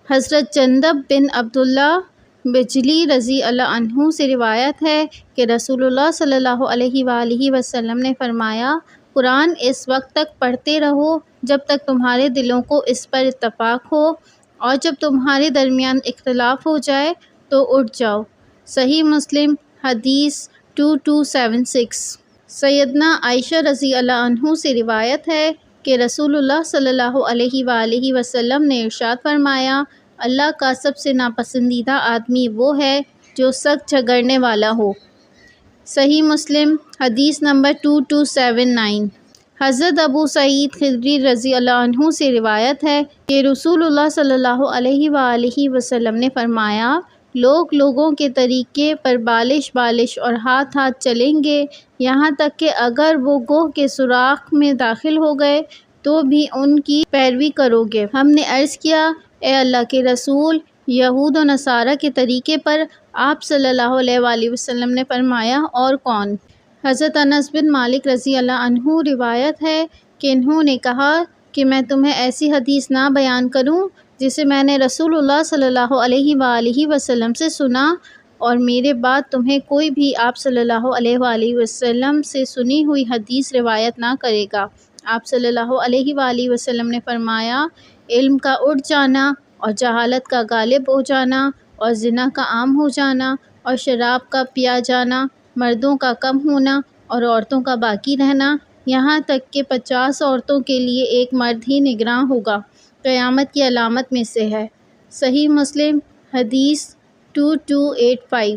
حضرت جندب بن عبداللہ بجلی رضی اللہ عنہ سے روایت ہے کہ رسول اللہ صلی اللہ علیہ وآلہ وسلم نے فرمایا، قرآن اس وقت تک پڑھتے رہو جب تک تمہارے دلوں کو اس پر اتفاق ہو، اور جب تمہارے درمیان اختلاف ہو جائے تو اٹھ جاؤ۔ صحیح مسلم حدیث 2276۔ سیدنا عائشہ رضی اللہ عنہ سے روایت ہے کہ رسول اللہ صلی اللہ علیہ وآلہ وسلم نے ارشاد فرمایا، اللہ کا سب سے ناپسندیدہ آدمی وہ ہے جو سخت جھگڑنے والا ہو۔ صحیح مسلم حدیث نمبر 2279۔ حضرت ابو سعید خدری رضی اللہ عنہ سے روایت ہے کہ رسول اللہ صلی اللہ علیہ وآلہ وسلم نے فرمایا، لوگ لوگوں کے طریقے پر بالش بالش اور ہاتھ ہاتھ چلیں گے، یہاں تک کہ اگر وہ گوہ کے سوراخ میں داخل ہو گئے تو بھی ان کی پیروی کرو گے۔ ہم نے عرض کیا، اے اللہ کے رسول، یہود و نصارہ کے طریقے پر؟ آپ صلی اللہ علیہ وآلہ وسلم نے فرمایا، اور کون؟ حضرت انس بن مالک رضی اللہ عنہ روایت ہے کہ انہوں نے کہا کہ میں تمہیں ایسی حدیث نہ بیان کروں جسے میں نے رسول اللہ صلی اللہ علیہ وآلہ وسلم سے سنا، اور میرے بعد تمہیں کوئی بھی آپ صلی اللہ علیہ وآلہ وسلم سے سنی ہوئی حدیث روایت نہ کرے گا۔ آپ صلی اللہ علیہ وآلہ وسلم نے فرمایا، علم کا اٹھ جانا اور جہالت کا غالب ہو جانا اور زنا کا عام ہو جانا اور شراب کا پیا جانا، مردوں کا کم ہونا اور عورتوں کا باقی رہنا، یہاں تک کہ 50 عورتوں کے لیے ایک مرد ہی نگراں ہوگا، قیامت کی علامت میں سے ہے۔ صحیح مسلم حدیث 2285۔